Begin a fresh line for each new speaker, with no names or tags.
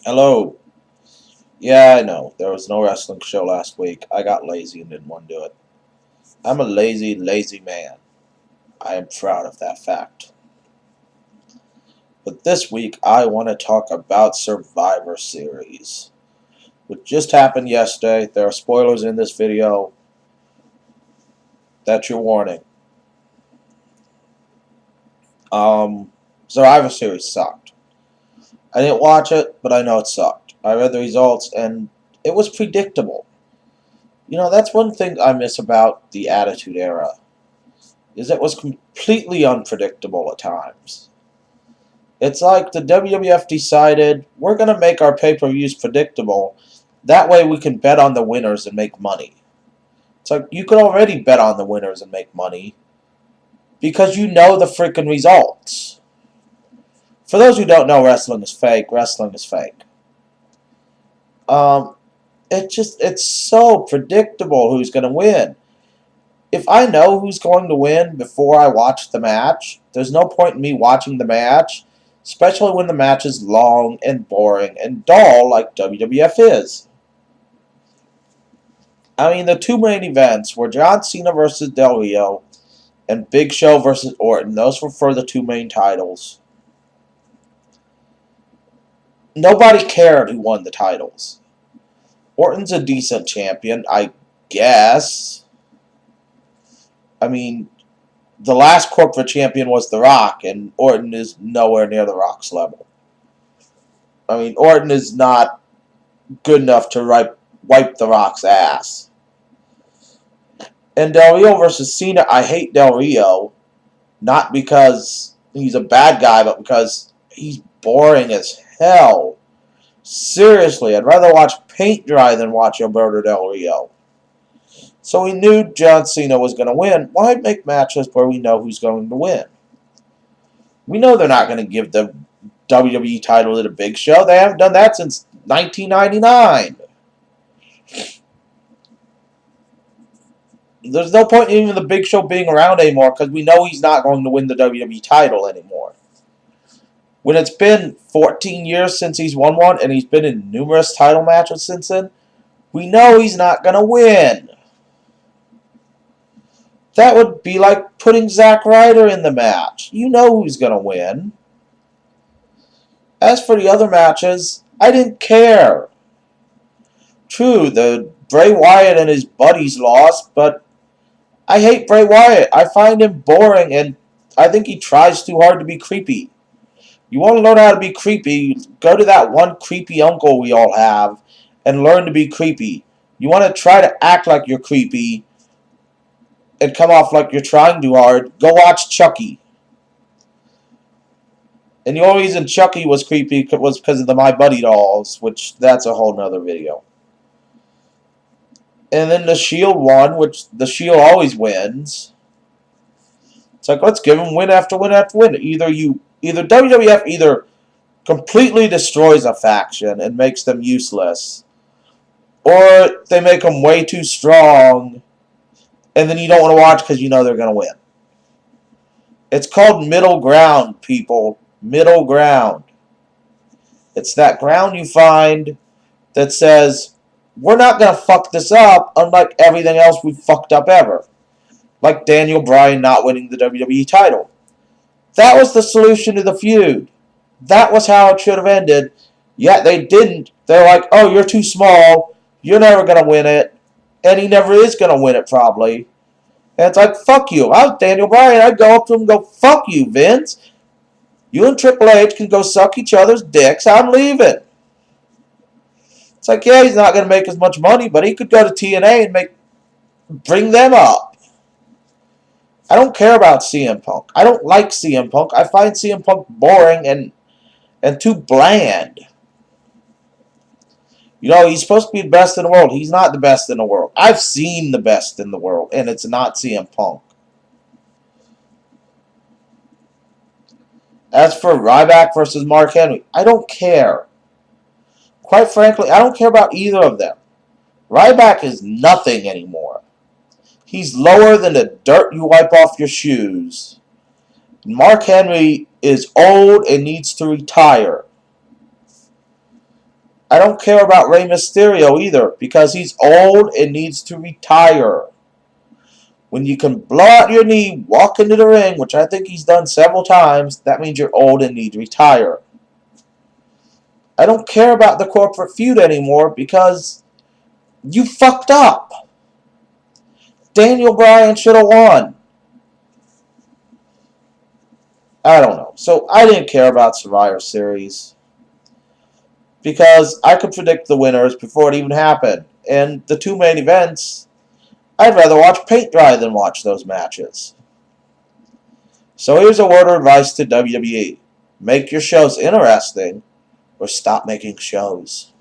Hello. Yeah, I know. There was no wrestling show last week. I got lazy and didn't want to do it. I'm a lazy, lazy man. I am proud of that fact. But this week, I want to talk about Survivor Series, which just happened yesterday. There are spoilers in this video. That's your warning. Survivor Series sucked. I didn't watch it, but I know it sucked. I read the results, and it was predictable. You know, that's one thing I miss about the Attitude Era, is it was completely unpredictable at times. It's like the WWF decided, we're going to make our pay-per-views predictable. That way we can bet on the winners and make money. It's like, you could already bet on the winners and make money because you know the freaking results. For those who don't know, wrestling is fake. Wrestling is fake. Um, it's so predictable who's going to win. If I know who's going to win before I watch the match, there's no point in me watching the match, especially when the match is long and boring and dull like WWF is. I mean, the two main events were John Cena versus Del Rio and Big Show versus Orton. Those were for the two main titles. Nobody cared who won the titles. Orton's a decent champion, I guess. I mean, the last corporate champion was The Rock, and Orton is nowhere near The Rock's level. I mean, Orton is not good enough to wipe The Rock's ass. And Del Rio versus Cena, I hate Del Rio. Not because he's a bad guy, but because he's boring as hell. Seriously, I'd rather watch paint dry than watch Alberto Del Rio. So we knew John Cena was going to win. Why make matches where we know who's going to win? We know they're not going to give the WWE title to the Big Show. They haven't done that since 1999. There's no point in even the Big Show being around anymore because we know he's not going to win the WWE title anymore. When it's been 14 years since he's won one and he's been in numerous title matches since then, we know he's not going to win. That would be like putting Zack Ryder in the match. You know who's going to win. As for the other matches, I didn't care. True, the Bray Wyatt and his buddies lost, but I hate Bray Wyatt. I find him boring, and I think he tries too hard to be creepy. You want to learn how to be creepy, go to that one creepy uncle we all have and learn to be creepy. You want to try to act like you're creepy and come off like you're trying too hard, go watch Chucky. And the only reason Chucky was creepy was because of the My Buddy dolls, which that's a whole nother video. And then the Shield won, which the Shield always wins. It's like, let's give them win after win after win. Either WWF either completely destroys a faction and makes them useless, or they make them way too strong, and then you don't want to watch because you know they're going to win. It's called middle ground, people. Middle ground. It's that ground you find that says, we're not going to fuck this up unlike everything else we've fucked up ever. Like Daniel Bryan not winning the WWE title. That was the solution to the feud. That was how it should have ended. Yet they didn't. They're like, oh, you're too small. You're never going to win it. And he never is going to win it, probably. And it's like, fuck you. If I was Daniel Bryan, I'd go up to him and go, fuck you, Vince. You and Triple H can go suck each other's dicks. I'm leaving. It's like, yeah, he's not going to make as much money, but he could go to TNA and bring them up. I don't care about CM Punk. I don't like CM Punk. I find CM Punk boring and too bland. You know, he's supposed to be the best in the world. He's not the best in the world. I've seen the best in the world, and it's not CM Punk. As for Ryback versus Mark Henry, I don't care. Quite frankly, I don't care about either of them. Ryback is nothing anymore. He's lower than the dirt you wipe off your shoes. Mark Henry is old and needs to retire. I don't care about Rey Mysterio either, because he's old and needs to retire. When you can blow out your knee, walk into the ring, which I think he's done several times, that means you're old and need to retire. I don't care about the corporate feud anymore because you fucked up. Daniel Bryan should have won. I don't know. So I didn't care about Survivor Series because I could predict the winners before it even happened. And the two main events, I'd rather watch paint dry than watch those matches. So here's a word of advice to WWE. Make your shows interesting or stop making shows.